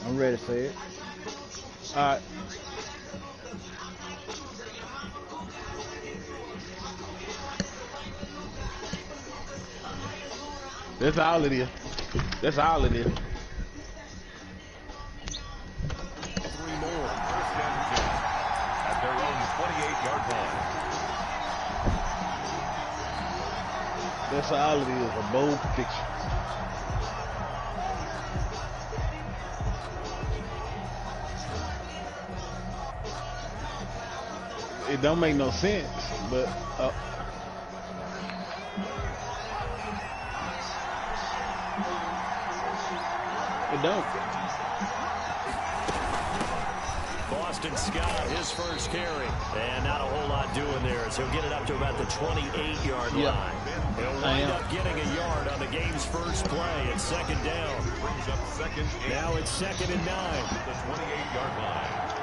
I'm ready to say it. All right. That's all it is. That's all it is. 3 more. First and 10 at their own 28-yard line. That's all it is. A bold prediction. It don't make no sense, but it don't. Boston Scott, his first carry. And not a whole lot doing there as he'll get it up to about the 28-yard line. He'll wind up getting a yard on the game's first play. It's second down. Brings up second. Now it's 2nd and 9. The 28-yard line.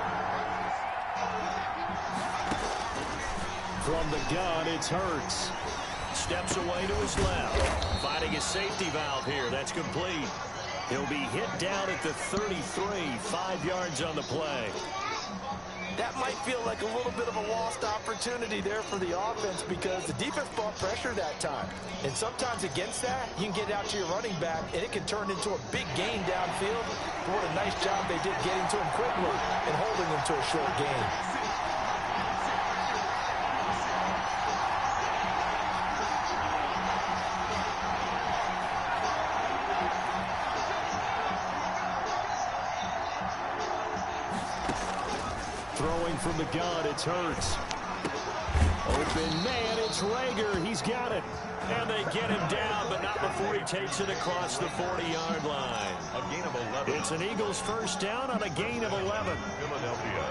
From the gun, it's Hurts. Steps away to his left. Finding his safety valve here. That's complete. He'll be hit down at the 33. 5 yards on the play. That might feel like a little bit of a lost opportunity there for the offense because the defense brought pressure that time. And sometimes against that, you can get out to your running back, and it can turn into a big gain downfield. But what a nice job they did getting to him quickly and holding him to a short gain. Throwing from the gun, it's Hurts. Open man, it's Rager. He's got it. And they get him down, but not before he takes it across the 40-yard line. A gain of 11. It's an Eagles first down on a gain of 11. Philadelphia.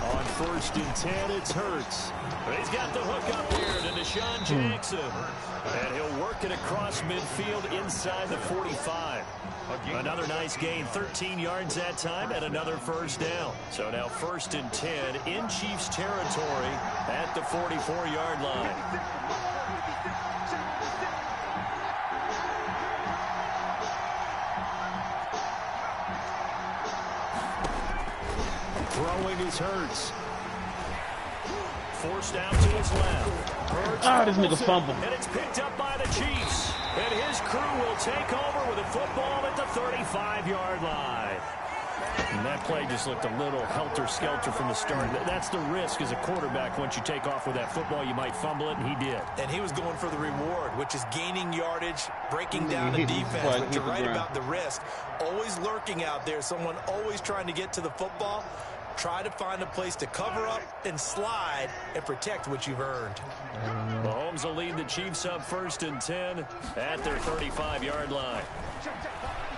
On 1st and 10, it's Hurts. He's got the hook up here to Deshaun Jackson. And he'll work it across midfield inside the 45. Another nice gain, 13 yards that time, and another first down. So now 1st and 10 in Chiefs territory at the 44-yard line. Throwing is Hurts. Forced out to his left. Hurts This nigga fumble. and it's picked up by the Chiefs. And his crew will take over with a football at the 35-yard line. And that play just looked a little helter-skelter from the start. That's the risk as a quarterback. Once you take off with that football, you might fumble it, and he did. And he was going for the reward, which is gaining yardage, breaking down the defense. But you're right about the risk. Always lurking out there, someone always trying to get to the football. Try to find a place to cover up and slide and protect what you've earned. Mahomes will lead the Chiefs up 1st and 10 at their 35-yard line.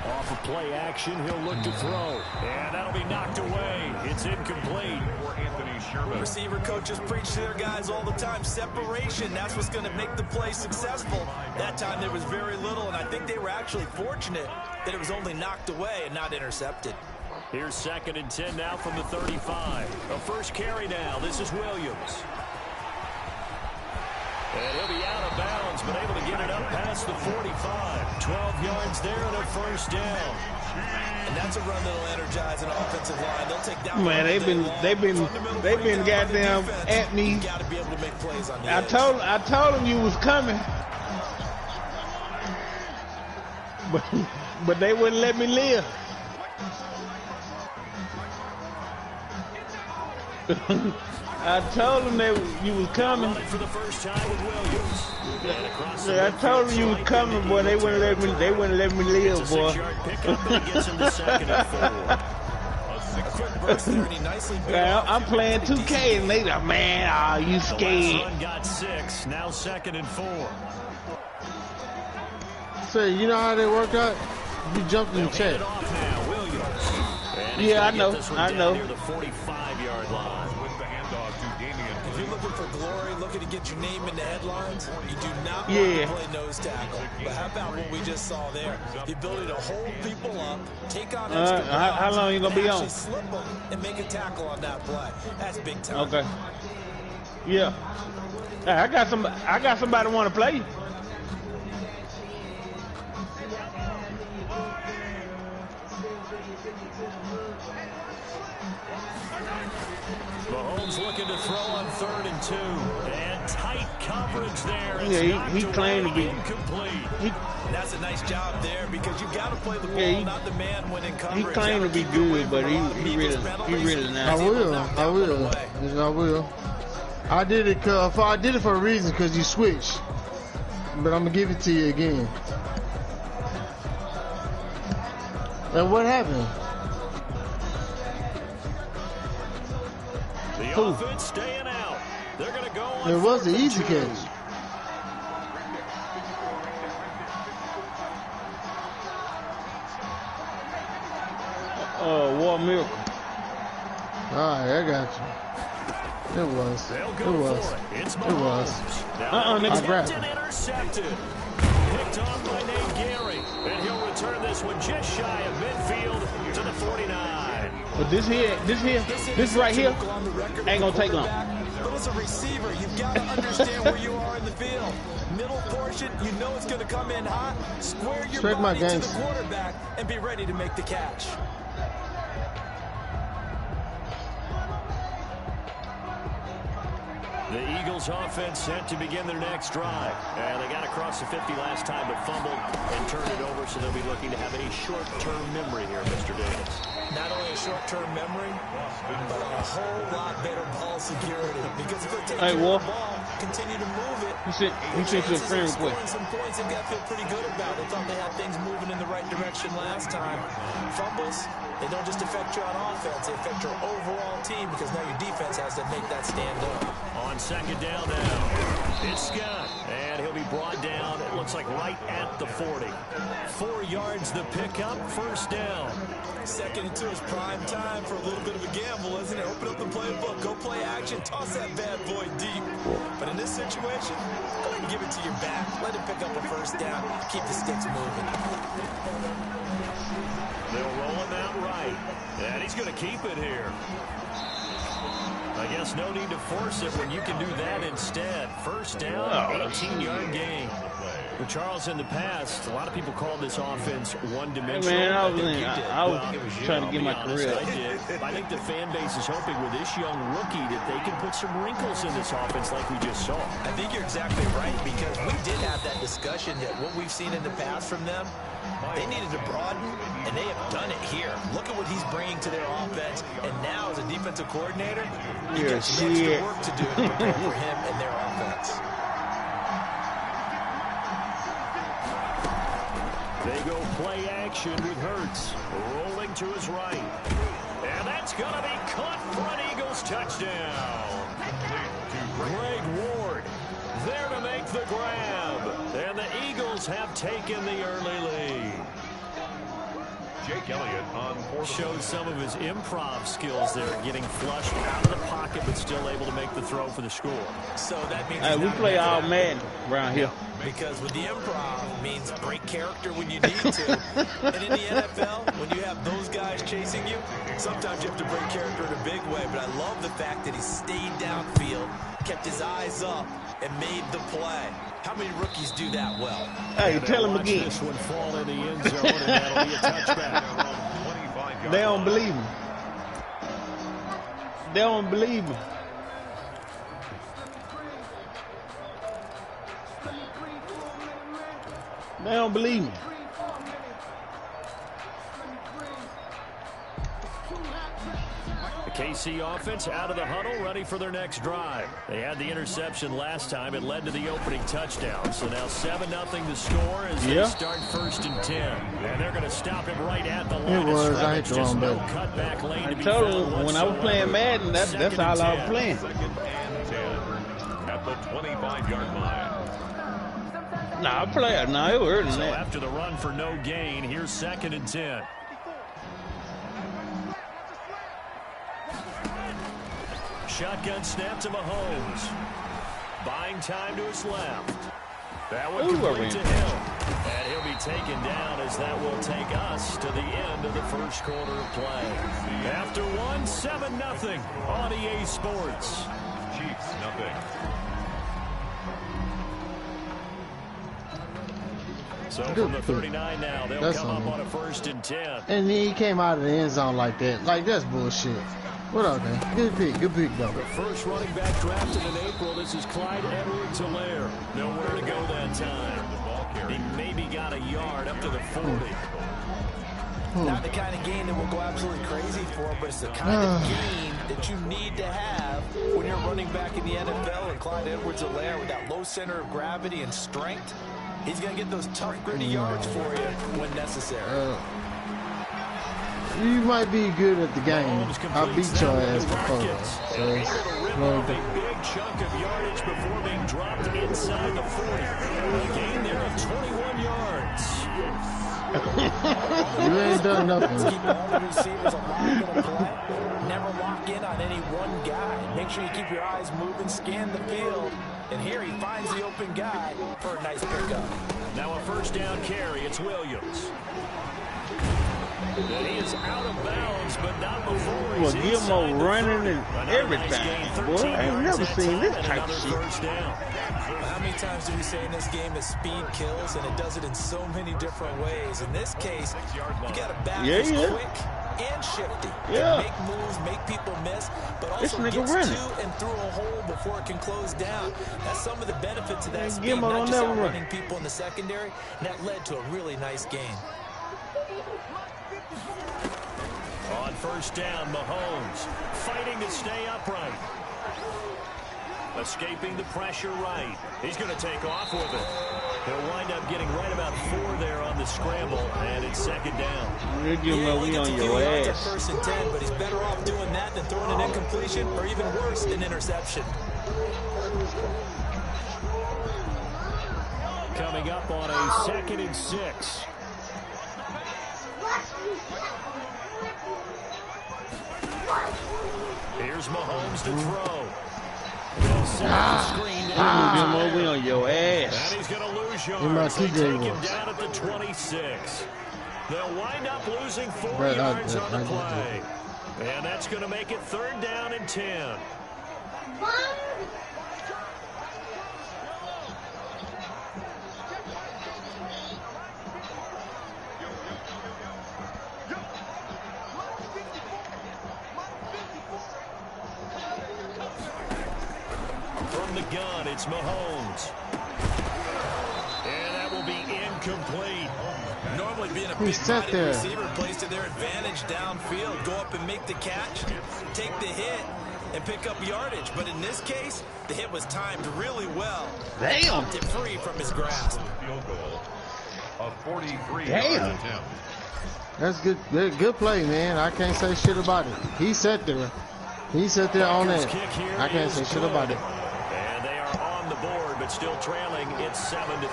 Off of play action, he'll look to throw. And that'll be knocked away. It's incomplete. For Anthony Sherman. Receiver coaches preach to their guys all the time. Separation, that's what's going to make the play successful. That time there was very little, and I think they were actually fortunate that it was only knocked away and not intercepted. Here's 2nd and 10 now from the 35. A first carry now. This is Williams. And he'll be out of bounds, but able to get it up past the 45. 12 yards there and a first down. And that's a run that'll energize an offensive line. They'll take down. Man, they've been goddamn at me. You got to be able to make plays on the I edge. told them you was coming, but they wouldn't let me live. I told them that you was coming. For the first time with Williams. I told them you was coming, boy. They wouldn't let me. They wouldn't let me live, boy. 6-yard pickup, and it gets him to 2nd and 4. I'm playing 2K, and they like, man, you The last scared. run got 6. Now 2nd and 4. So you know how they work out? You jumped in the Hand check. it off now, Williams. And he's Yeah, gonna get this one I down know. near the 45-yard line. With the handoff to Damian. If you looking for glory, looking to get your name in the headlines, you do not want to play nose tackle. But how about what we just saw there? The ability to hold people up, take on extra ground, how long you gonna be on? Slip them and make a tackle on that play. That's big time. Okay. Yeah. Hey, I got somebody want to play. Mahomes looking to throw on 3rd and 2. And tight coverage there. Yeah, he claimed to be incomplete. That's a nice job there because you got to play the ball, not the man when in coverage. He claimed to be good, but he really not. I will. I did it for a reason because you switched. But I'm gonna give it to you again. And what happened? The offense staying out. They're gonna go on. It was the easy catch. War Miracle. Alright, I got you. It was. I grabbed it. Intercepted. Picked off by Nate Gary. And he'll return this one just shy of midfield to the 49. But this right here ain't gonna take long. But as a receiver, you've got to understand where you are in the field. Middle portion, you know it's going to come in hot. Square your body to the quarterback and be ready to make the catch. The Eagles offense set to begin their next drive. And they got across the 50 last time, but fumbled and turned it over, so they'll be looking to have a short-term memory here, Mr. Davis. Not only a short-term memory, but a whole lot better ball security. Because if they take the ball, continue to move it, he sent you a friend request. Some points they've got to feel pretty good about. They thought they had things moving in the right direction last time. Fumbles, they don't just affect you on offense, they affect your overall team because now your defense has to make that stand up. On second down now, it's Scott, and he'll be brought down, it looks like right at the 40. 4 yards the pickup, first down. Second and 2 is prime time for a little bit of a gamble, isn't it? Open up the playbook, go play action, toss that bad boy deep. But in this situation, go ahead and give it to your back. Let him pick up a first down, keep the sticks moving. They'll roll him out right, and he's going to keep it here. I guess no need to force it when you can do that instead. First down, 18-yard gain. But Charles, in the past, a lot of people call this offense one-dimensional. Hey man, I was trying to get my career. I think the fan base is hoping with this young rookie that they can put some wrinkles in this offense like we just saw. I think you're exactly right because we did have that discussion that what we've seen in the past from them, they needed to broaden, and they have done it here. Look at what he's bringing to their offense, and now as a defensive coordinator, you got some extra work to do to prepare for him and their offense. They go play action with Hurts, rolling to his right. And that's going to be caught for an Eagles touchdown. Greg Ward there to make the grab. And the Eagles have taken the early lead. Jake Elliott on fourth. Shows some of his improv skills there, getting flushed out of the pocket, but still able to make the throw for the score. So that means we play all Madden around here. Because with the improv means break character when you need to. And in the NFL, when you have those guys chasing you, sometimes you have to break character in a big way. But I love the fact that he stayed downfield, kept his eyes up, and made the play. How many rookies do that well? Hey, tell him again. This one fall in the end zone, and that'll be a touchback. They don't believe him. They don't believe him. They don't believe me. The KC offense out of the huddle, ready for their next drive. They had the interception last time. It led to the opening touchdown. So now 7-0 the score as they start 1st and 10. And they're going to stop him right at the line of scrimmage. Just no cutback lane to be found whatsoever. When I was playing Madden, that's all I was playing. 2nd and 10 at the 25-yard line. Nah, I play it. Nah, it was early than that. After the run for no gain, here's 2nd and 10. shotgun snap to Mahomes. Buying time to his left. That one complete to him. And he'll be taken down as that will take us to the end of the first quarter of play. After one, 7-0 on EA Sports. Chiefs, nothing. So from the 39 now, they'll come up on a 1st and 10. And then he came out of the end zone like that. Like, that's bullshit. What up, man? Good pick though. The first running back drafted in April. This is Clyde Edwards-Helaire. Nowhere to go that time. He maybe got a yard up to the 40. Not the kind of gain that will go absolutely crazy for, but it's the kind of gain that you need to have when you're running back in the NFL. And Clyde Edwards-Helaire, with that low center of gravity and strength, he's going to get those tough, gritty yards for you when necessary. You might be good at the game. I beat your ass before. So it's a big chunk of yardage before being dropped inside the 40. A gain there of 21 yards. You ain't done nothing. Keep all the receivers alive in a play. Never lock in on any one guy. Make sure you keep your eyes moving, scan the field. And here he finds the open guy for a nice pickup. Now a 1st down carry. It's Williams. And he is out of bounds, but not before he's well, Gilmore running and everything. Boy, I ain't never seen this type of shit. How many times do we say in this game that speed kills, and it does it in so many different ways? In this case, you got to back who's quick and shifty. Make moves, make people miss, but also gets to and through a hole before it can close down. That's some of the benefits of that speed, not just outrunning people in the secondary, and that led to a really nice game. On 1st down, Mahomes fighting to stay upright. Escaping the pressure right. He's going to take off with it. He'll wind up getting right about 4 there on the scramble, and it's 2nd down. We on your ass. 1st and 10, but he's better off doing that than throwing an incompletion, or even worse, an interception. Coming up on a 2nd and 6. Here's Mahomes to throw. We on your ass. And he's going to lose yards. They take him down at the 26. They'll wind up losing 4 yards on the play. And that's going to make it 3rd down and 10. Gun, it's Mahomes. And that will be incomplete. Normally being a big-bodied receiver plays to their advantage downfield. Go up and make the catch, take the hit, and pick up yardage. But in this case, the hit was timed really well. Damn. It free from his grasp. Field goal of 43 Damn. That's good. Good play, man. I can't say shit about it. He sat there. He sat there on that. I can't say shit about it. Still trailing, it's 7-3.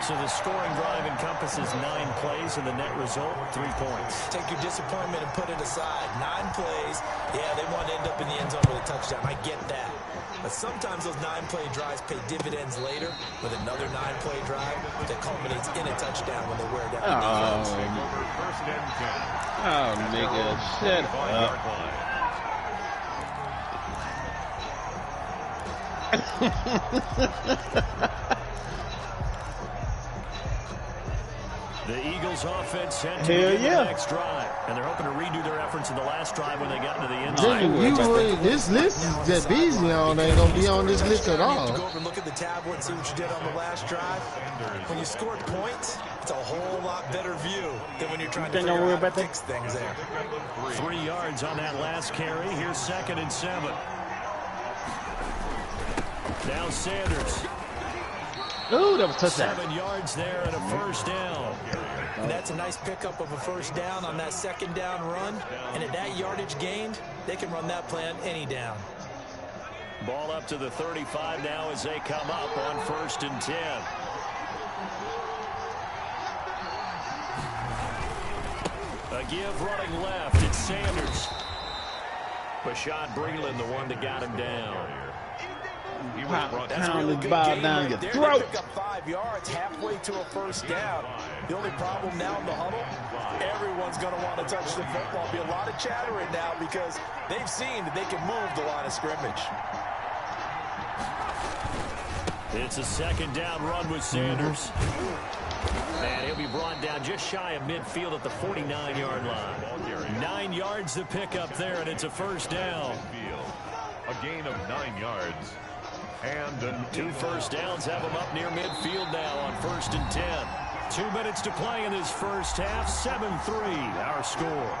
So the scoring drive encompasses 9 plays, and the net result, 3 points. Take your disappointment and put it aside. 9 plays, yeah, they want to end up in the end zone with a touchdown. I get that. But sometimes those 9-play drives pay dividends later with another 9-play drive that culminates in a touchdown when they wear down the defense. Nigga, shut up. The Eagles offense set to begin the next drive, and they're hoping to redo their efforts in the last drive when they got into the end zone. This list that Beasley on ain't gonna be on this list at all. Go over and look at the tablet and see what you did on the last drive. When you scored points, it's a whole lot better view than when you're trying to figure out how to fix things there. 3 yards on that last carry. Here's 2nd and 7. Now Sanders. Ooh, that was a touchdown. 7 yards there and a 1st down. And that's a nice pickup of a 1st down on that 2nd down run. And at that yardage gained, they can run that play on any down. Ball up to the 35 now as they come up on 1st and 10. A give running left. It's Sanders. Bashaud Breeland, the one that got him down. He was brought Pound down. the ball down your throat. Pick up 5 yards, halfway to a first down. The only problem now in the huddle, everyone's going to want to touch the football. Be a lot of chattering now because they've seen that they can move the line of scrimmage. It's a second down run with Sanders. And he'll be brought down just shy of midfield at the 49-yard line. 9 yards to pick up there, and it's a first down. A gain of 9 yards. And 2 first downs have him up near midfield now on 1st and 10. 2 minutes to play in this first half. 7-3, our score.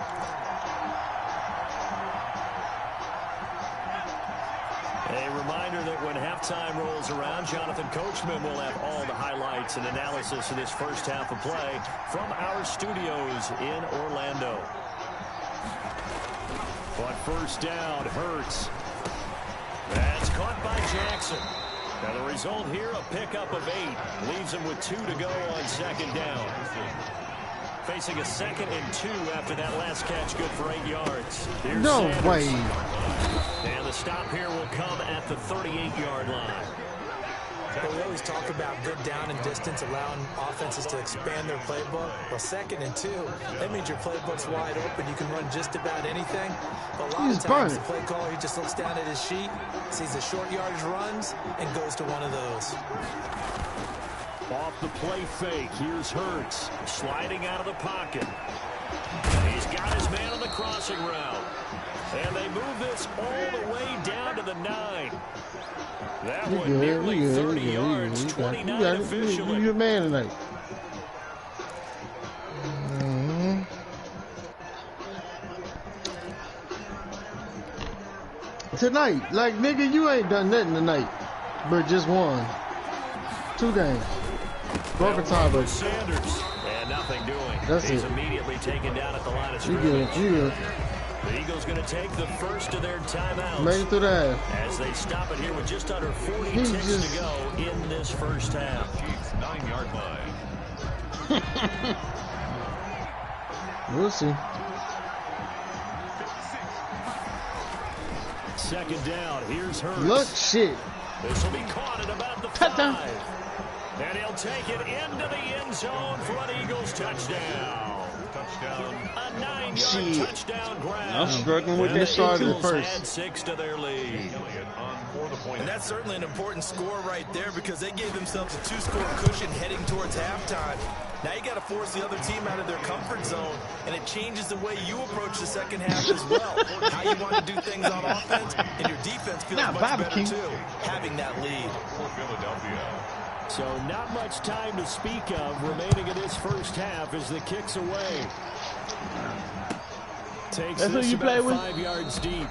A reminder that when halftime rolls around, Jonathan Coachman will have all the highlights and analysis of this first half of play from our studios in Orlando. But first down, Hurts. That's caught by Jackson. Now the result here, a pickup of 8. Leaves him with 2 to go on second down. Facing a 2nd and 2 after that last catch, good for 8 yards. Here's No Sanders. way. And the stop here will come at the 38-yard line. We always talk about good down and distance, allowing offenses to expand their playbook. Well, 2nd and 2, that means your playbook's wide open. You can run just about anything. But a lot of times, the play caller, he just looks down at his sheet, sees the short yardage runs, and goes to one of those. Off the play fake, here's Hurts, sliding out of the pocket. He's got his man on the crossing route. And they move this all the way down to the 9. That one nearly 30 yards, 29 officially. You're a man tonight. Tonight, like, nigga, you ain't done nothing tonight, but just won 2 games. Broken time, but Sanders, and nothing doing. That's He's it. immediately taken down at the line of you scrimmage. good. The Eagles going to take the first of their timeouts. Made it through the half. As they stop it here with just under 40 ticks to go in this first half. Chiefs 9-yard line. We'll see. Second down, here's Hurts. Look, shit. This will be caught at about the 5. And he'll take it into the end zone for an Eagles touchdown. Touchdown. A 9-yard touchdown grab. I'm struggling with And that the too. Eagles First. had 6 to their lead. Elliott on for the point. And that's certainly an important score right there because they gave themselves a 2-score cushion heading towards halftime. Now you got to force the other team out of their comfort zone, and it changes the way you approach the second half as well. How you want to do things on offense, and your defense feels much better too, having that lead. For Philadelphia. So not much time to speak of remaining in this first half as the kick's away. Takes That's who this you play about with? 5 yards deep.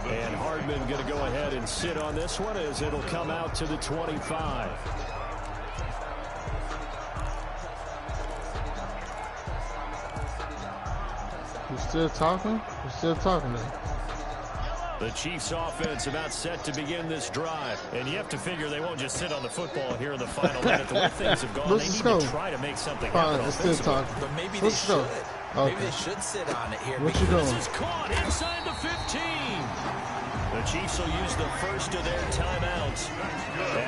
And Hardman going to go ahead and sit on this one as it'll come out to the 25. You still talking? You still talking now? The Chiefs offense about set to begin this drive. And you have to figure they won't just sit on the football here in the final minute. The way things have gone, they need to try to make something happen Fine, still offensively. talking. But maybe they Let's go. should. Okay. Maybe they should sit on it here. What you This doing? is caught inside the 15. The Chiefs will use the first of their timeouts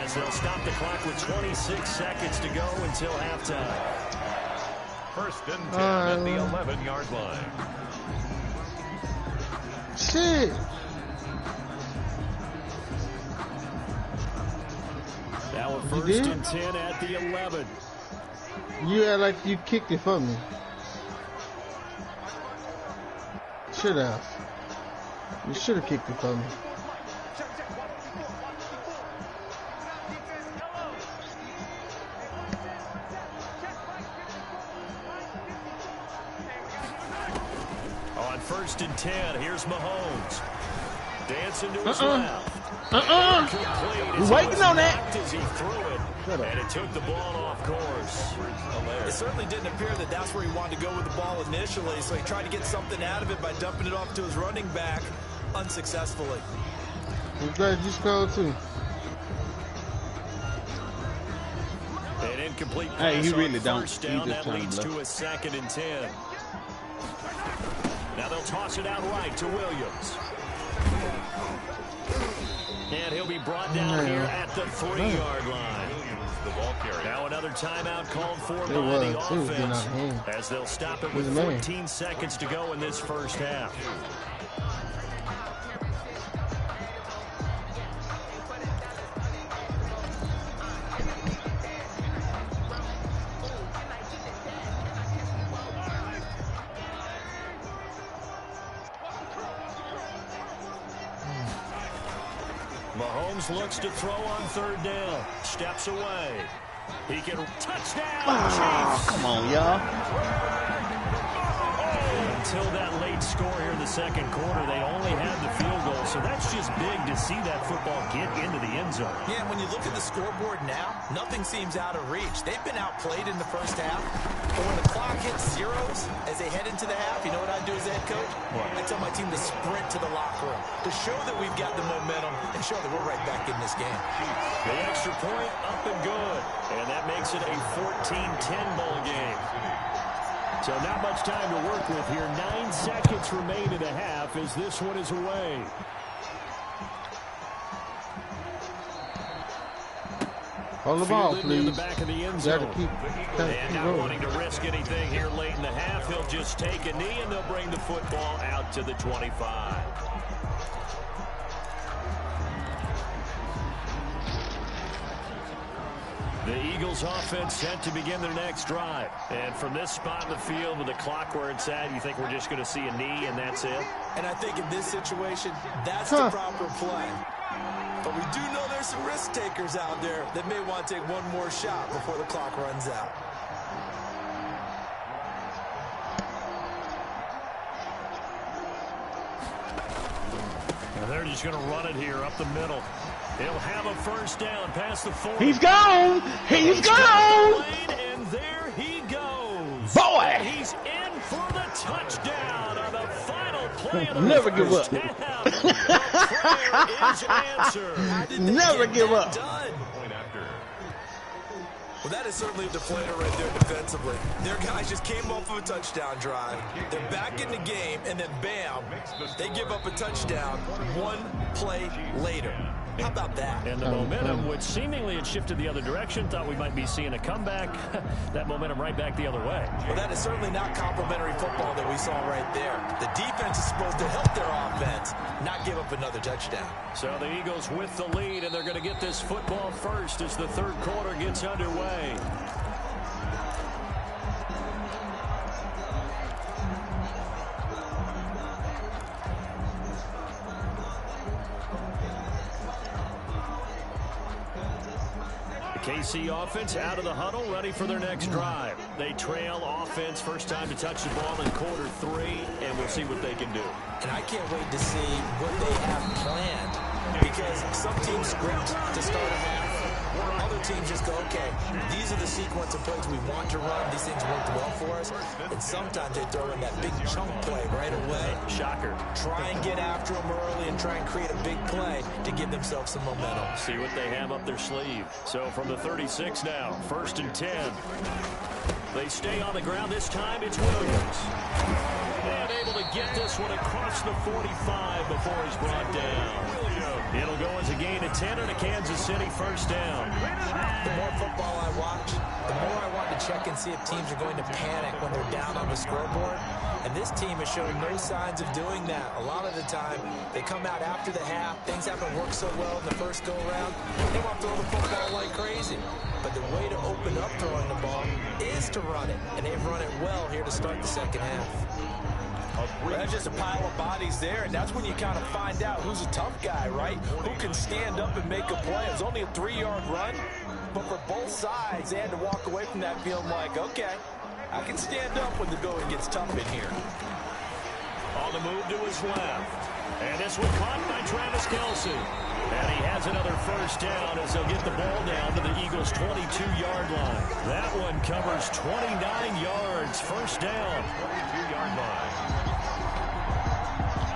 as they'll stop the clock with 26 seconds to go until halftime. First and 10 at the 11-yard line. Shit. Now a You first did? and 10 at the 11. You act like you kicked it for me. Should have. You should have kicked it for me. On first and 10, here's Mahomes. Dancing to his left. We're waiting on that. As he threw it, and it took the ball off course. It certainly didn't appear that that's where he wanted to go with the ball initially, so he tried to get something out of it by dumping it off to his running back unsuccessfully. I'm glad you scored too. An incomplete pass Hey, he really on don't. first He down. just That trying to leads bluff. to a 2nd and 10. Now they'll toss it out right to Williams. And he'll be brought down here at the 3-yard line. Now another timeout called for by the offense, as they'll stop it with 14 seconds to go in this first half. Mahomes looks to throw on 3rd down. Steps away. He can touchdown. Oh, come on, y'all. Until that late score here in the second quarter, they only had the field goal, so that's just big to see that football get into the end zone. Yeah, and when you look at the scoreboard now, nothing seems out of reach. They've been outplayed in the first half, but when the clock hits zeros as they head into the half, you know what I do as a head coach? What? I tell my team to sprint to the locker room to show that we've got the momentum and show that we're right back in this game. The extra point up and good, and that makes it a 14-10 ball game. So not much time to work with here. 9 seconds remain in the half as this one is away. Hold the ball, please. The back of the end zone. Keep and not wanting to risk anything here late in the half, he'll just take a knee and they'll bring the football out to the 25. The Eagles offense set to begin their next drive. And from this spot in the field with the clock where it's at, you think we're just going to see a knee and that's it? And I think in this situation, that's the proper play. But we do know there's some risk takers out there that may want to take one more shot before the clock runs out. And they're just going to run it here up the middle. He'll have a first down past the 40. He's gone. He's gone. And there he goes. Boy. He's in for the touchdown on the final play of the Never give up. Prayer is answered. Never give up. Done? Well, that is certainly a deflator right there defensively. Their guys just came off of a touchdown drive. They're back in the game, and then bam, they give up a touchdown one play later. How about that? And the momentum, which seemingly had shifted the other direction, thought we might be seeing a comeback. That momentum right back the other way. Well, that is certainly not complimentary football that we saw right there. The defense is supposed to help their offense, not give up another touchdown. So the Eagles with the lead, and they're going to get this football first as the third quarter gets underway. KC offense out of the huddle, ready for their next drive. They trail offense, first time to touch the ball in quarter 3, and we'll see what they can do. And I can't wait to see what they have planned, because some teams script to start a half. Other teams just go, okay, these are the sequence of plays we want to run. These things worked well for us. And sometimes they throw in that big chunk play right away. Shocker. Try and get after them early and try and create a big play to give themselves some momentum. See what they have up their sleeve. So from the 36 now, 1st and 10. They stay on the ground. This time it's Williams. And able to get this one across the 45 before he's brought down. It'll go as a gain of 10 and a Kansas City first down. The more football I watch, the more I want to check and see if teams are going to panic when they're down on the scoreboard. And this team is showing no signs of doing that. A lot of the time, they come out after the half. Things haven't worked so well in the first go-around. They want to throw the football like crazy. But the way to open up throwing the ball is to run it. And they've run it well here to start the second half. That's just a pile of bodies there, and that's when you kind of find out who's a tough guy, right? Who can stand up and make a play. It was only a 3-yard run, but for both sides, they had to walk away from that feeling like, okay, I can stand up when the going gets tough in here. On the move to his left. And this one caught by Travis Kelce. And he has another first down as they'll get the ball down to the Eagles' 22-yard line. That one covers 29 yards. First down. 22-yard line.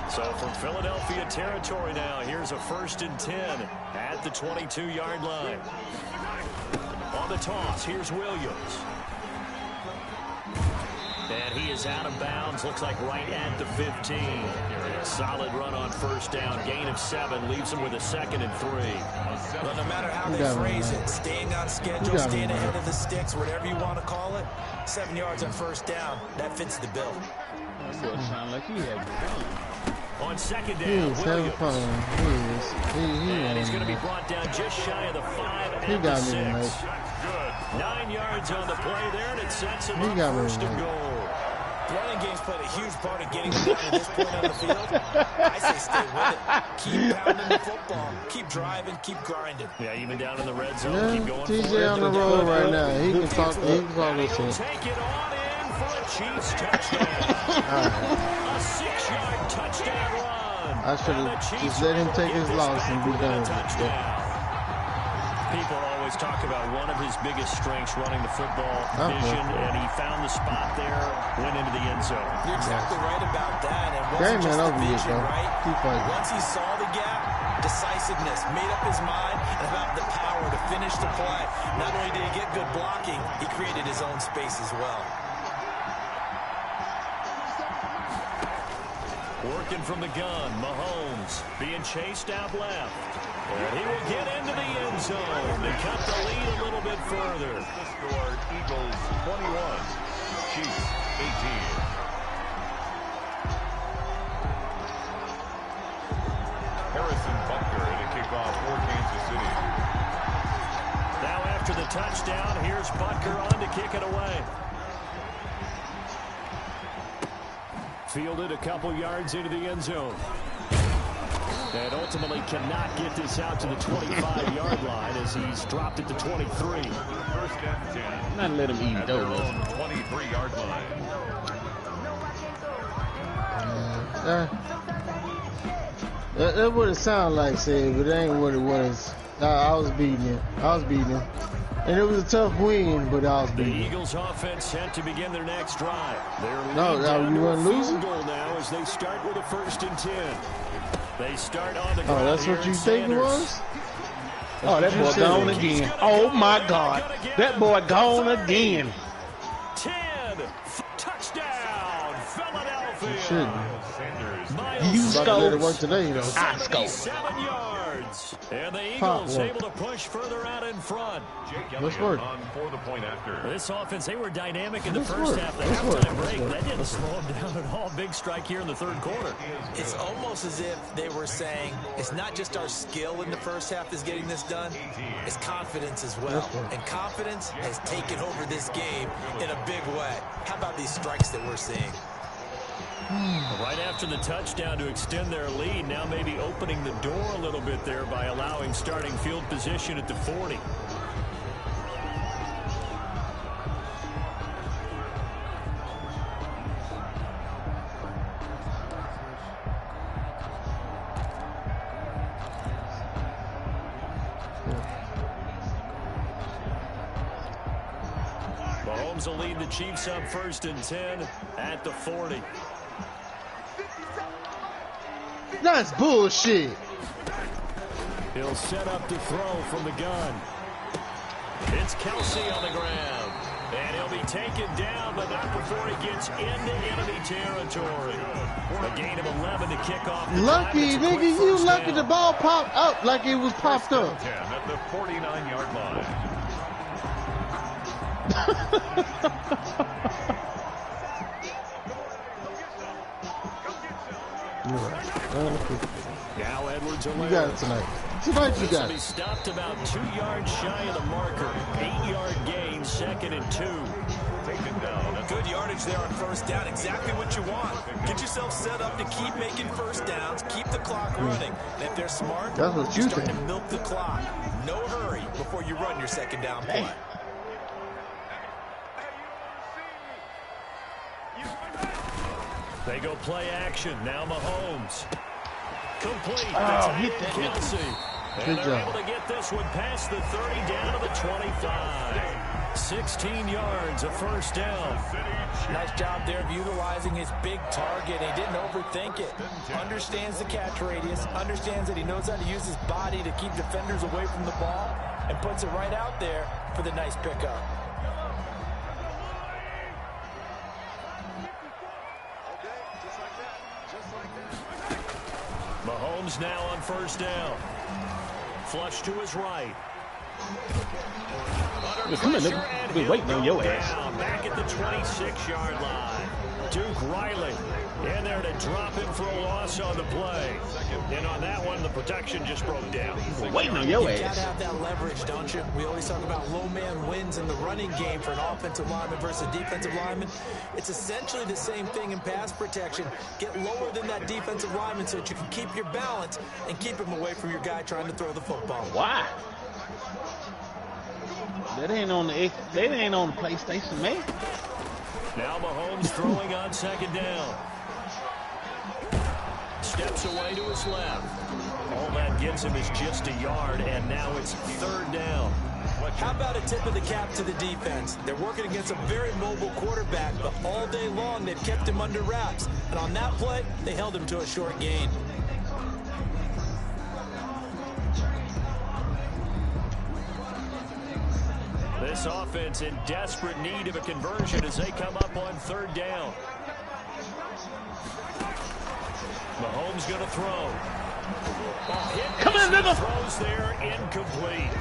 So from Philadelphia territory now, here's a 1st and 10 at the 22-yard line. On the toss, here's Williams. And he is out of bounds. Looks like right at the 15. A solid run on first down. Gain of 7 leaves him with a 2nd and 3. Well, no matter how they phrase it, staying on schedule, staying ahead of the sticks, whatever you want to call it, 7 yards on first down, that fits the bill. That boy sound like he had on 2nd down, Williams. And he's going to be brought down just shy of the 5 and the 6. 9 yards on the play there, and it sets him up 1st and goal. The running game's played a huge part in getting down to this point on the field. I say stay with it. Keep pounding the football. Keep driving. Keep grinding. Yeah, even down in the red zone. Yeah, keep going TJ on the road right now. He can talk. He can talk this shit. Take it on in for a Chiefs touchdown. A 6-yard touchdown run. I should have just let him take his loss and be done with it. People always talk about one of his biggest strengths, running the football, vision, and he found the spot there, went into the end zone. You're exactly right about that. And wasn't just the vision, right? Once he saw the gap, decisiveness, made up his mind, and about the power to finish the play. Not only did he get good blocking, he created his own space as well. Working from the gun, Mahomes being chased out left. And he will get into the end zone to cut the lead a little bit further. The score, Eagles 21, Chiefs 18. Harrison Butker to kick off for Kansas City. Now after the touchdown, here's Butker on to kick it away. Fielded a couple yards into the end zone. And ultimately cannot get this out to the 25-yard line as he's dropped it to 23. 1st and 10. Not let him eat dough. 23-yard line. That's what it sounded like, said, but that ain't what it was. I was beating him. And it was a tough win, but I was beating him. The Eagles offense set to begin their next drive. No, you weren't losing? Goal now as they start with a 1st and 10. They start on the ground. Oh, that's what you think it was? Oh, that boy gone again. Oh, my God. That boy gone again. 10. Touchdown, Philadelphia. You scored. It work today, though. I scored. 7 yards. And the Eagles able to push further out in front. Let's work. On for the point after. This offense, they were dynamic in the first half. The halftime break, that didn't slow them down at all. Big strike here in the 3rd quarter. It's almost as if they were saying, it's not just our skill in the first half that's getting this done, it's confidence as well. And confidence has taken over this game in a big way. How about these strikes that we're seeing? Right after the touchdown to extend their lead, now maybe opening the door a little bit there by allowing starting field position at the 40. Mahomes will lead the Chiefs up 1st and 10 at the 40. That's bullshit. He'll set up to throw from the gun. It's Kelsey on the ground. And he'll be taken down, but not before he gets into enemy territory. A gain of 11 to kick off. Lucky, nigga, you lucky the ball popped up like it was popped up. 10 at the 49-yard line. Now Edwards you got it tonight. Tonight you got it. He stopped about 2 yards shy of the marker. 8-yard gain, 2nd and 2. Taken down. Good yardage there on first down. Exactly what you want. Get yourself set up to keep making first downs. Keep the clock running. And if they're smart, that's what you start to milk the clock. No hurry before you run your second down play. They go play action. Now Mahomes. Complete. Oh, hit that Kelsey. And they're job. able to get this one past the 30 down to the 25. 16 yards, a first down. Nice job there of utilizing his big target. He didn't overthink it. Understands the catch radius. Understands that he knows how to use his body to keep defenders away from the ball. And puts it right out there for the nice pickup. Mahomes now on first down. Flush to his right. Come on, nigga. Been waiting on your ass. Back at the 26-yard line. Duke Riley in there to drop him for a loss on the play. And on that one, the protection just broke down. Waiting on your You ass. gotta have that leverage, don't you? We always talk about low man wins in the running game for an offensive lineman versus a defensive lineman. It's essentially the same thing in pass protection. Get lower than that defensive lineman so that you can keep your balance and keep him away from your guy trying to throw the football. Why? That ain't on the PlayStation, man. Now Mahomes throwing on second down. Steps away to his left. All that gets him is just a yard, and now it's third down. How about a tip of the cap to the defense? They're working against a very mobile quarterback, but all day long they've kept him under wraps. And on that play, they held him to a short gain. This offense in desperate need of a conversion as they come up on third down. Mahomes going to throw. Come on, nigga. Throws there, incomplete.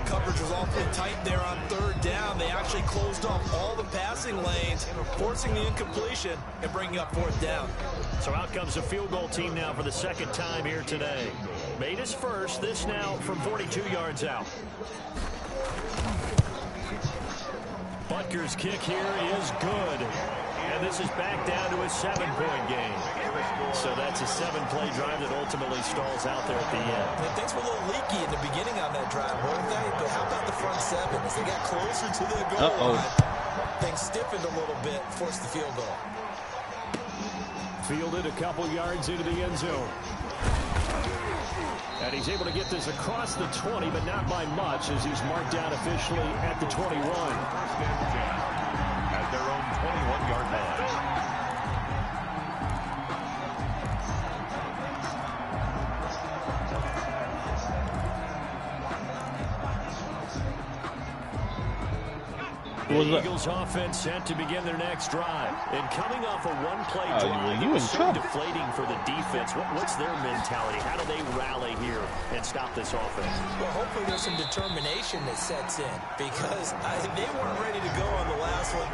Coverage was awfully tight there on third down. They actually closed off all the passing lanes, forcing the incompletion and bringing up fourth down. So out comes a field goal team now for the second time here today. Made his first, this now from 42 yards out. Butker's kick here is good. And this is back down to a 7-point game. So that's a 7-play drive that ultimately stalls out there at the end. And things were a little leaky in the beginning on that drive, weren't they? But how about the front seven? As they got closer to the goal line, things stiffened a little bit, forced the field goal. Fielded a couple yards into the end zone. And he's able to get this across the 20, but not by much, as he's marked down officially at the 21. At their own 21-yard line. The Eagles offense set to begin their next drive. And coming off a one-play drive, you in so trouble. deflating for the defense. What's their mentality? How do they rally here and stop this offense? Well, hopefully there's some determination that sets in, because they weren't ready to go on the last one.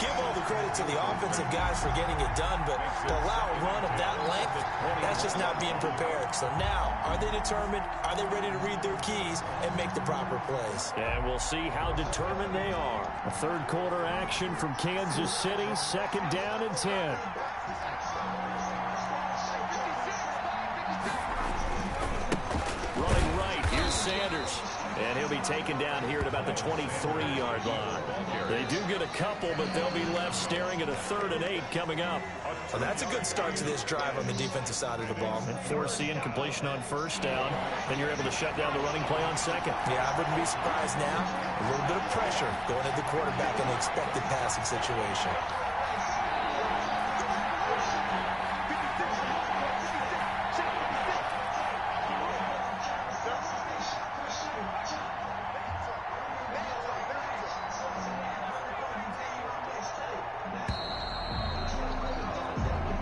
Give all the credit to the offensive guys for getting it done, but to allow a run of that length, that's just not being prepared. So now, are they determined? Are they ready to read their keys and make the proper plays? And we'll see how determined they are. A third quarter action from Kansas City, second down and 10. Running right, here's Sanders. And he'll be taken down here at about the 23-yard line. They do get a couple, but they'll be left staring at a 3rd and 8 coming up. Well, that's a good start to this drive on the defensive side of the ball. And force the incompletion on first down. Then you're able to shut down the running play on second. Yeah, I wouldn't be surprised now. A little bit of pressure going at the quarterback in the expected passing situation.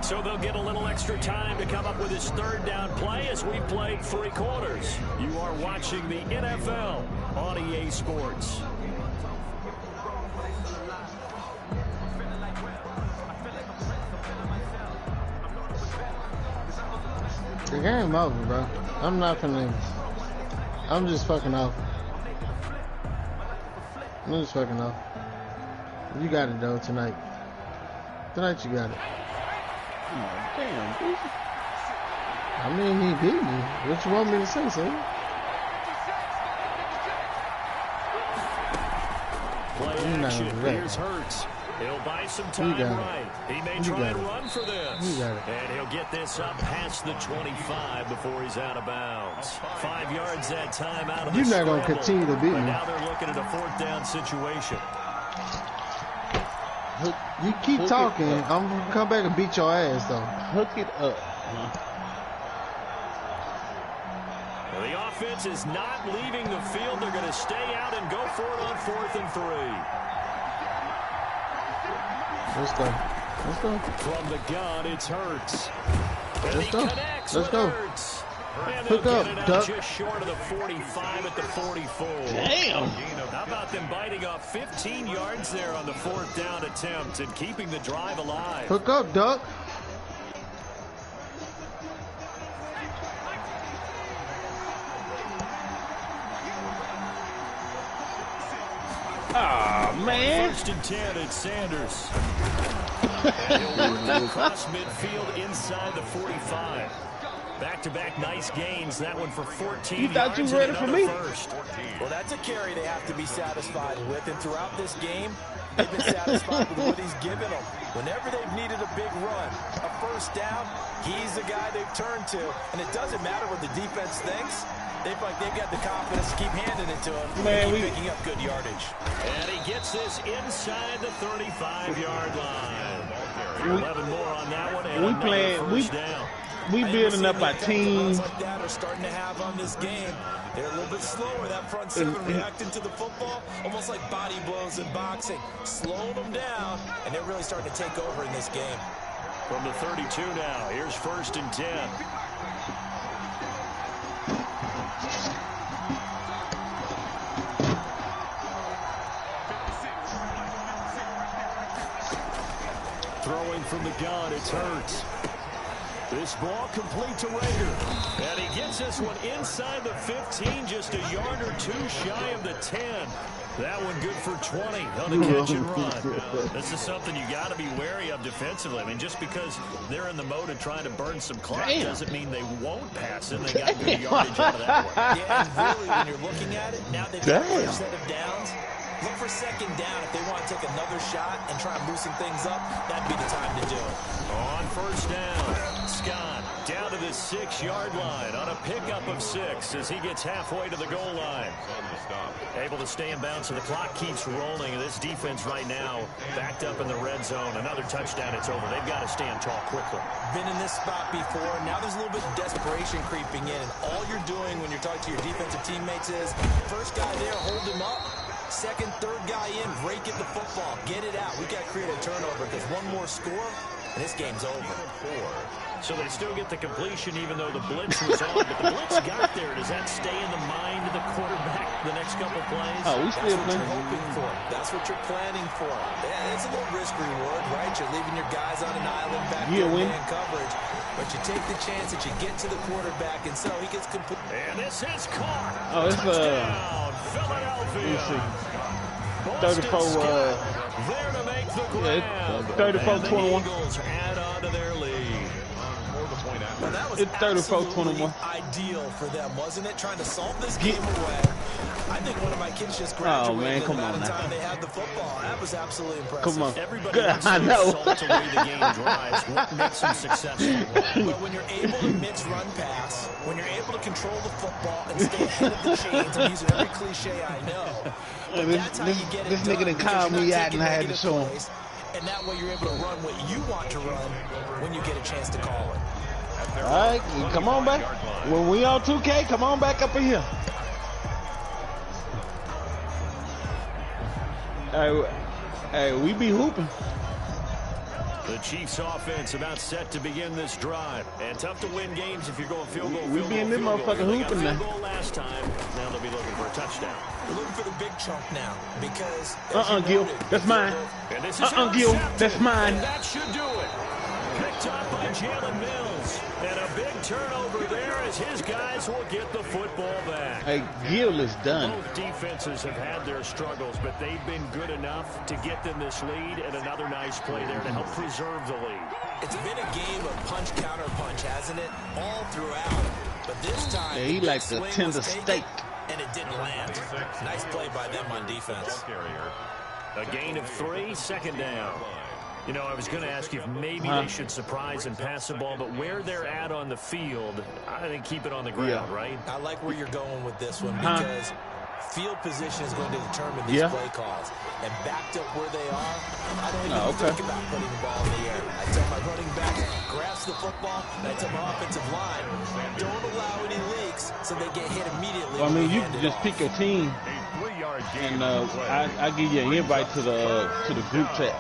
So they'll get a little extra time to come up with his third down play as we played 3 quarters. You are watching the NFL on EA Sports. The game over, bro. I'm not gonna. I'm just fucking off. I'm just fucking off. You got it though tonight. Tonight you got it. Oh, damn, dude. I mean, he beat me. What you want me to say, son? Play action. Here's Hurts. He'll buy some time right. He may try and run for this. And he'll get this up past the 25 before he's out of bounds. 5 yards that time out of the You're not going to continue to beat me. Now they're looking at a 4th down situation. You keep talking. I'm going to come back and beat your ass, though. Hook it up. Well, the offense is not leaving the field. They're going to stay out and go for it on 4th and 3. Let's go. Let's go. From the gun, it's Hurts. Let's go. Let's go. And Hook they'll up, get it out Duck. just short of the 45 at the 44. Damn. How about them biting off 15 yards there on the 4th down attempt and keeping the drive alive? Hook up, Duck. Oh, man. 1st and 10 at Sanders. And he'll work that across midfield inside the 45. Back-to-back nice gains. That one for 14 You thought you yards were ready and for another me? first. Well, that's a carry they have to be satisfied with. And throughout this game, they've been satisfied with what he's given them. Whenever they've needed a big run, a first down, he's the guy they've turned to. And it doesn't matter what the defense thinks. They've got the confidence to keep handing it to him. Man, and keep picking up good yardage. And he gets this inside the 35-yard line. 11 more on that one. And first down. We building up our team. Like that are starting to have on this game. They're a little bit slower. That front seven reacting to the football, almost like body blows in boxing. Slow them down, and they're really starting to take over in this game. From the 32 now, here's 1st and 10. Throwing from the gun, it's Hurts. This ball complete to Rager. And he gets this one inside the 15, just a yard or two shy of the 10. That one good for 20 on the catch and run. This is something you got to be wary of defensively. I mean, just because they're in the mode of trying to burn some clock doesn't mean they won't pass it. They got good yardage out of that one. Yeah, and really, when you're looking at it, now they've got a set of downs. Look for 2nd down if they want to take another shot and try and loosen things up. That'd be the time to do it. On 1st down, Scott down to the 6-yard line on a pickup of 6 as he gets halfway to the goal line. Able to stay in bounds, so the clock keeps rolling. This defense right now backed up in the red zone. Another touchdown, it's over. They've got to stand tall quickly. Been in this spot before. Now there's a little bit of desperation creeping in. And all you're doing when you're talking to your defensive teammates is, first guy there, hold him up. 2nd, 3rd guy in, break at the football. Get it out. We got to create a turnover because one more score, and this game's over. So they still get the completion even though the blitz was on. But the blitz got there. Does that stay in the mind of the quarterback the next couple plays? Oh, we still That's what you're hoping for. That's what you're planning for. Yeah, it's a little risk reward, right? You're leaving your guys on an island back there in man coverage. But you take the chance that you get to the quarterback, and so he gets complete. And this is caught. Oh, it's touchdown, Philadelphia. 34. There to make the ground. 34-21. Eagles add on to their lead. Well, that was It's 34-21. ideal for them, wasn't it? Trying to solve this game away. I think one of my kids just graduated. Oh, man, come the on amount of now. time they had the football. That was absolutely impressive. Come on. Everybody Good, wants I to know. insult the way the game drives. What makes them successful? But when you're able to mix run pass, when you're able to control the football and stay ahead of the chains, I'm using every cliche I know. But that's how you get it This done, nigga done because called you're me not out and I had to taking show him. plays, and that way you're able to run what you want to run when you get a chance to call it. All right, come on back. When we on 2K, come on back up in here. Hey, we be hooping. The Chiefs offense about set to begin this drive. And tough to win games if you're going field goal, We field be in goal, this field goal. motherfucker They got a hooping field now. goal last time. Now they'll be looking for a touchdown. We're looking for the big chunk now because Gil, that's mine. And this is Gil, intercepted. that's mine. And that should do it. Picked up by Jalen Mills. And a big turnover there as his guys will get the football back. Hey, Gil is done. Both defenses have had their struggles, but they've been good enough to get them this lead, and another nice play there to help preserve the lead. It's been a game of punch, counter punch, hasn't it? All throughout. But this time, Yeah, he the like swing the was tender taken, steak. and it didn't land. Nice play by them on defense. A gain of 3, 2nd down. You know, I was going to ask you if maybe they should surprise and pass the ball, but where they're at on the field, I think keep it on the ground, right? I like where you're going with this one because field position is going to determine these play calls. And backed up where they are, I don't even think about putting the ball in the air. I tell my running back, grasp the football, and I tell my offensive line, don't allow any leaks so they get hit immediately. Well, I mean, when they you hand can it just off. pick your team, and I give you an invite to the group chat.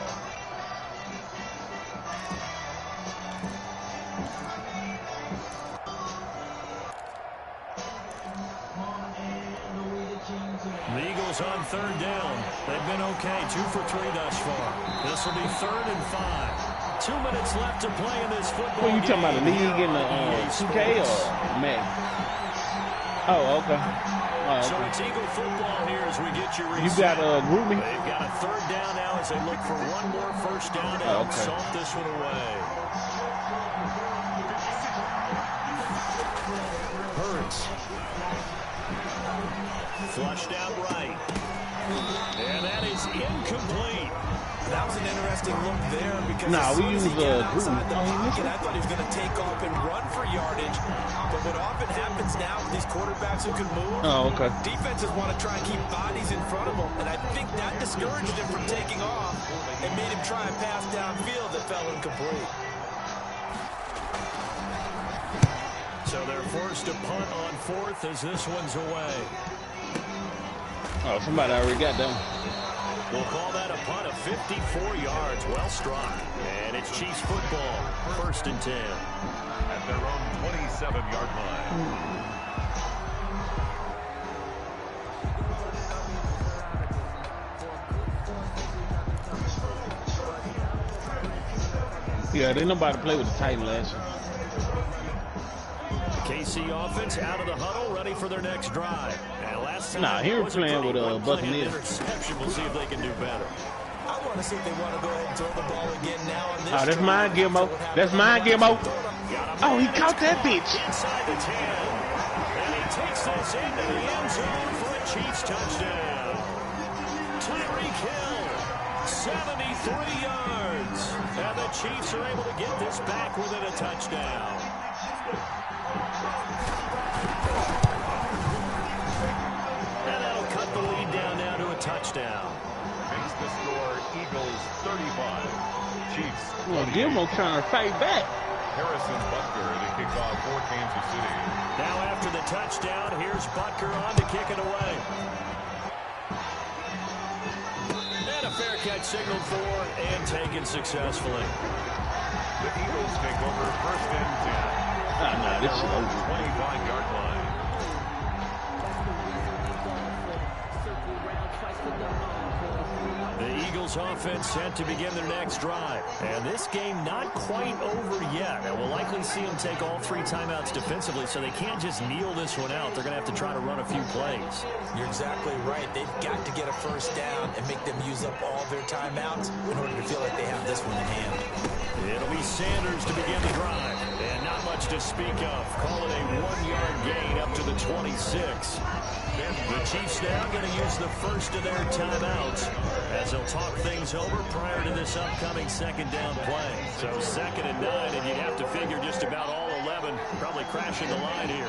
The Eagles on third down. They've been okay, 2 for 3 thus far. This will be 3rd and 5. 2 minutes left to play in this football What, you talking about, the game. league and the 2K or Mac? Oh, okay. Oh, So okay. it's Eagle football here as we get you reset. You got group me? They've got a 3rd down now as they look for one more first down and Oh, okay. salt this one away. Hurts. Flushed out right. And that is incomplete. That was an interesting look there because Nah, as we soon as use, he got Gruden. outside the Oh, he pocket, missed it? I thought he was going to take off and run for yardage. But what often happens now with these quarterbacks who can move, Oh, okay. defenses want to try and keep bodies in front of them. And I think that discouraged him from taking off and made him try and pass downfield that fell incomplete. So they're forced to punt on 4th as this one's away. Oh, somebody already got them. We'll call that a punt of 54 yards. Well struck. And it's Chiefs football. 1st and 10. At their own 27-yard line. Yeah, didn't nobody play with the Titan last year. KC offense out of the huddle, ready for their next drive. And last time Nah, he was wasn't playing pretty. with, One play Buccaneers. interception. We'll see if they can do better. I want to see if they want to go ahead and throw the ball again now on this. Oh, that's drive. mine, Gilmo. That's mine, Gilmo. Oh, he caught that bitch. Inside the 10. And he takes this into the end zone for a Chiefs touchdown. Tyreek Hill, 73 yards. And the Chiefs are able to get this back within a touchdown. And that'll cut the lead down now to a touchdown. Makes the score Eagles 35. Chiefs. Well, Gilmo trying to fight back. Harrison Butker to kick off for Kansas City. Now after the touchdown, here's Butker on to kick it away. And a fair catch signaled for and taken successfully. The Eagles take over 1st and 10. Ah, nah, this shit over. 25-yard line. The Eagles offense set to begin their next drive. And this game not quite over yet. And we'll likely see them take all 3 timeouts defensively, so they can't just kneel this one out. They're going to have to try to run a few plays. You're exactly right. They've got to get a first down and make them use up all their timeouts in order to feel like they have this one in hand. It'll be Sanders to begin the drive. And not much to speak of. Call it a 1-yard gain up to the 26. The Chiefs now going to use the first of their timeouts as they'll talk things over prior to this upcoming 2nd down play. So 2nd and 9, and you'd have to figure just about all 11 probably crashing the line here.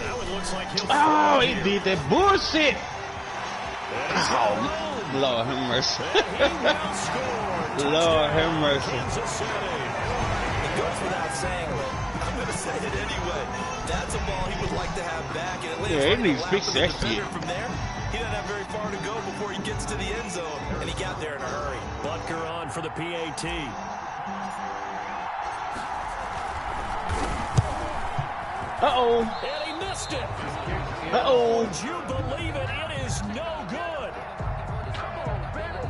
That one looks like he'll... Oh, he did that bullshit. Oh, Lord have mercy. Lord have mercy. It goes without saying, but I'm going to say it anyway. That's a ball he would like to have back. And it lands Yeah, right he needs in to the fix lap of the that defender. shit. From there, he doesn't have very far to go before he gets to the end zone. And he got there in a hurry. Butker on for the PAT. Uh-oh. And he missed it. Uh-oh. Would you believe it? It is no good.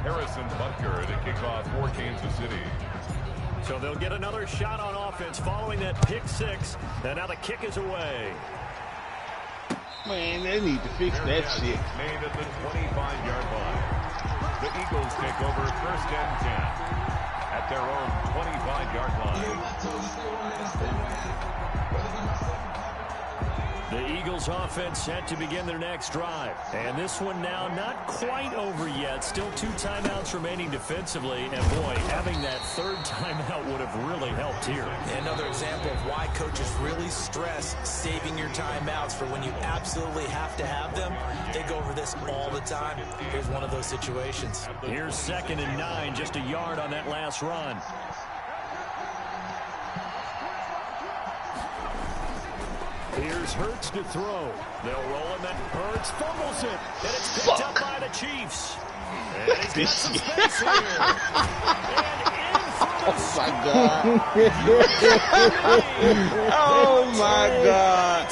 Harrison Butker to kick off for Kansas City. So they'll get another shot on offense following that pick 6. And now the kick is away. Man, they need to fix that shit. Made at the 25-yard line. The Eagles take over 1st and 10 at their own 25-yard line. The Eagles offense set to begin their next drive. And this one now not quite over yet. Still 2 timeouts remaining defensively. And boy, having that 3rd timeout would have really helped here. Another example of why coaches really stress saving your timeouts for when you absolutely have to have them. They go over this all the time. Here's one of those situations. Here's 2nd and 9, just a yard on that last run. Here's Hurts to throw. They'll roll him, and Hurts fumbles it. And it's picked up by the Chiefs. And he's got some space here. And in Oh my God. Oh my God.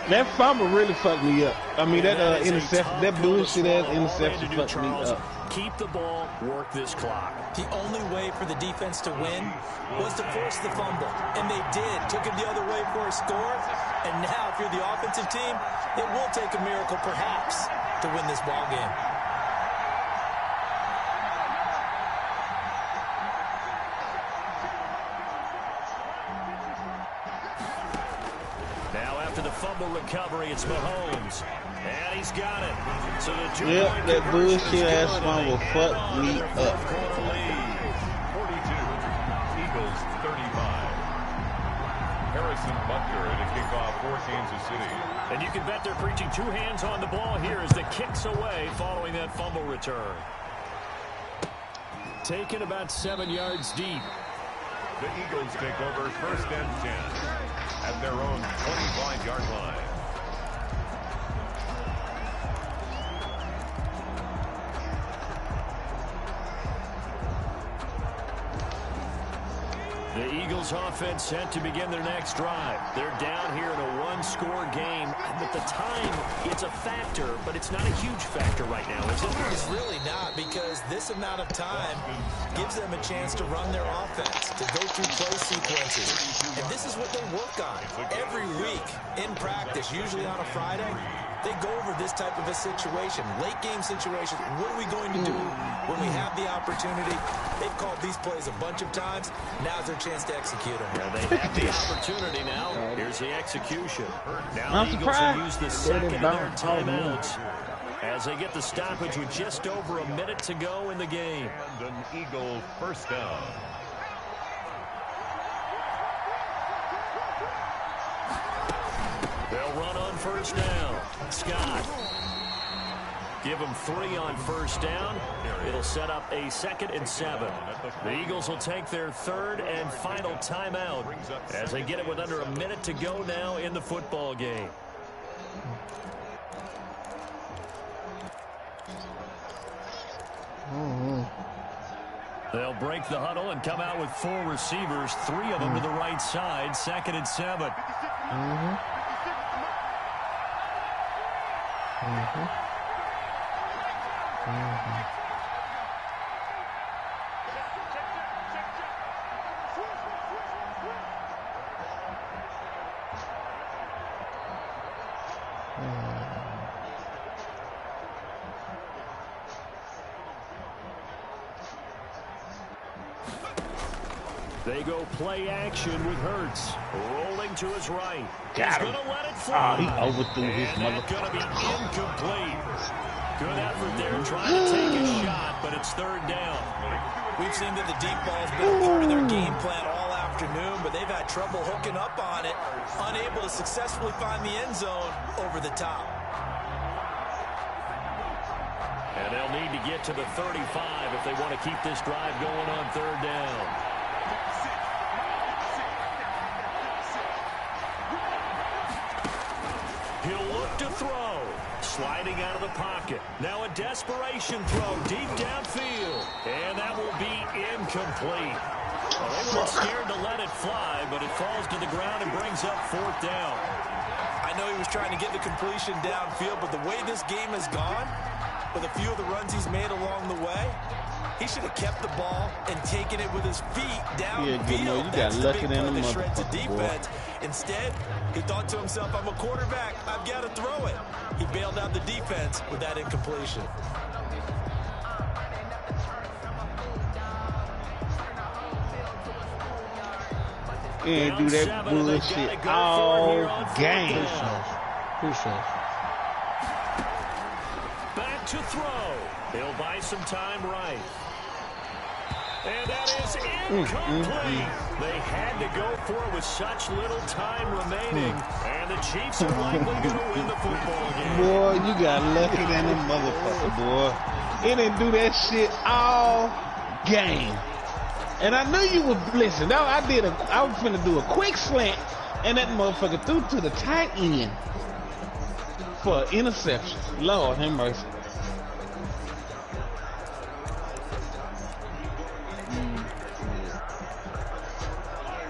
That fumble really fucked me up. I mean, that interception, that bullshit ass interception fucked me up. Keep the ball, work this clock. The only way for the defense to win was to force the fumble, and they did. Took it the other way for a score, and now if you're the offensive team, it will take a miracle perhaps to win this ball game. Now after the fumble recovery, it's Mahomes. And he's got it. So the yep, that bullshit ass fumble fucked me up. 42, Eagles 35. Harrison Butker at a kickoff for Kansas City. And you can bet they're preaching two hands on the ball here as the kick's away following that fumble return. Taken about 7 yards deep. The Eagles take over 1st and 10 at their own 25-yard line. The Eagles offense set to begin their next drive. They're down here in a one-score game. At the time, it's a factor, but it's not a huge factor right now, is it? It's really not, because this amount of time gives them a chance to run their offense, to go through play sequences. And this is what they work on every week in practice, usually on a Friday. They go over this type of a situation, late-game situation. What are we going to do when we have the opportunity? They've called these plays a bunch of times. Now's their chance to execute them. Yeah, they have the opportunity now. Here's the execution. Now the Eagles will use the second of their timeouts as they get the stoppage with just over a minute to go in the game. And an Eagle first down. They'll run on first down. Scott. Give them 3 on first down. It'll set up a 2nd and 7. The Eagles will take their 3rd and final timeout as they get it with under a minute to go now in the football game. They'll break the huddle and come out with 4 receivers, 3 of them to the right side, 2nd and 7. They go play action with Hurts. Rolling to his right. Got him. He's gonna let it fly. Oh, he overthrew his motherfucker. Going to be incomplete. Good effort there trying to take a shot, but it's 3rd down. We've seen that the deep ball's been a part of their game plan all afternoon, but they've had trouble hooking up on it, unable to successfully find the end zone over the top. And they'll need to get to the 35 if they want to keep this drive going on 3rd down. He'll look to throw. Sliding out of the pocket. Now a desperation throw deep downfield. And that will be incomplete. Well, they weren't scared to let it fly, but it falls to the ground and brings up 4th down. I know he was trying to get the completion downfield, but the way this game has gone, with a few of the runs he's made along the way, he should have kept the ball and taken it with his feet downfield. Yeah, you know, you got lucky in the motherfucker, defense. Instead, he thought to himself, I'm a quarterback. I've got to throw it. He bailed out the defense with that incompletion. And do that bullshit all game. Back to throw. He'll buy some time right. And that is incomplete. They had to go for it with such little time remaining. And the Chiefs are likely going to win the football game. Boy, you got lucky than a motherfucker, boy. It didn't do that shit all game. And I knew you would listen. Now I was finna do a quick slant, and that motherfucker threw to the tight end for an interception. Lord have mercy.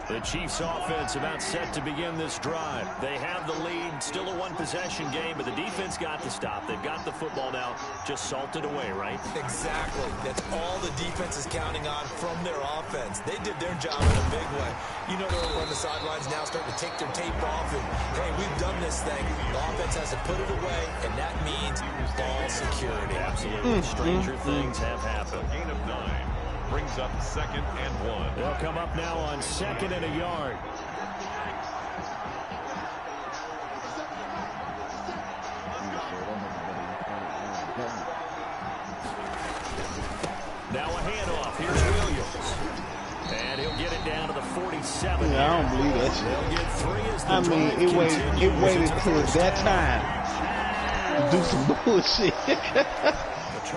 The Chiefs offense about set to begin this drive. They have the lead, still a one-possession game, but the defense got the stop. They've got the football now, just salted away, right? Exactly. That's all the defense is counting on from their offense. They did their job in a big way. You know they're over on the sidelines now starting to take their tape off, and, hey, we've done this thing. The offense has to put it away, and that means ball security. Absolutely. Stranger things have happened. Gain of 9 brings up 2nd and 1. They'll come up now on 2nd and a yard. Now a handoff. Here's Williams. And he'll get it down to the 47. Yeah, I don't believe that They'll shit. get 3 as the I mean, drive it waited till that time to do some bullshit.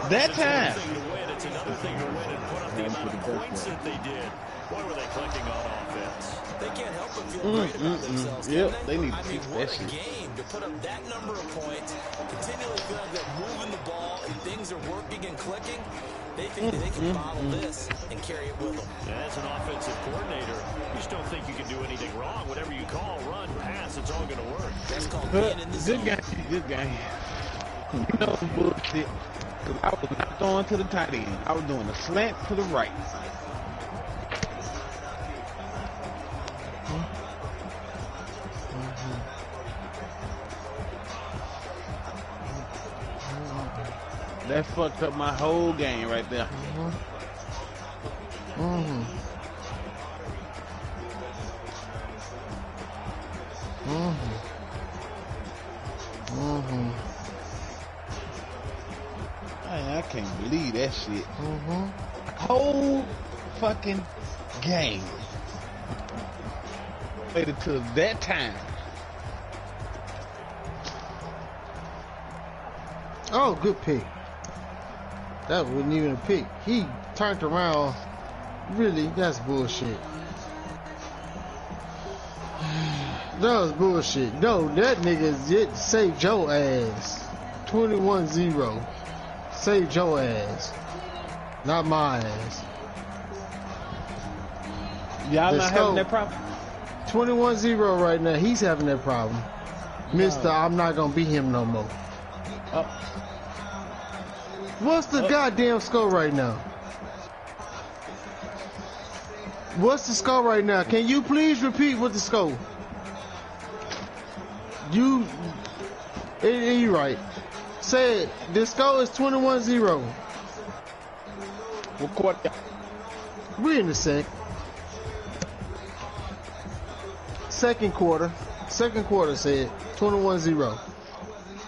That time. It's another thing to win and put up the amount of points that they did. Boy, were they clicking on offense. They can't help but feel great about themselves. Yep, they need to I mean, fix what that a shit. game to put up that number of points, continually feel like they're moving the ball and things are working and clicking. They think that they can bottle this and carry it with them. Yeah, as an offensive coordinator, you just don't think you can do anything wrong. Whatever you call, run, pass, it's all going to work. That's called being in the zone. Good game. You know some bullshit. Because I was not throwing to the tight end. I was doing a slant to the right. That fucked up my whole game right there. Man, I can't believe that shit. Whole fucking game. Waited till that time. Oh, good pick. That wasn't even a pick. He turned around. Really, that's bullshit. That was bullshit. No, that nigga saved your ass. 21-0. Saved your ass. Not my ass. Y'all not having that problem? 21-0 right now. He's having that problem. Mr. I'm not gonna beat him no more. What's the goddamn score right now? What's the score right now? Can you please repeat what the score? You're right. Say it. The score is 21-0. What quarter? We're in the second quarter. Second quarter said 21-0.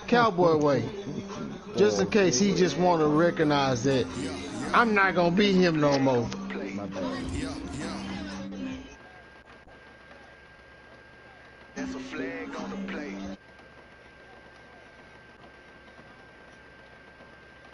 Cowboy way. Just in case he just want to recognize that I'm not going to beat him no more. There's a flag on the plate.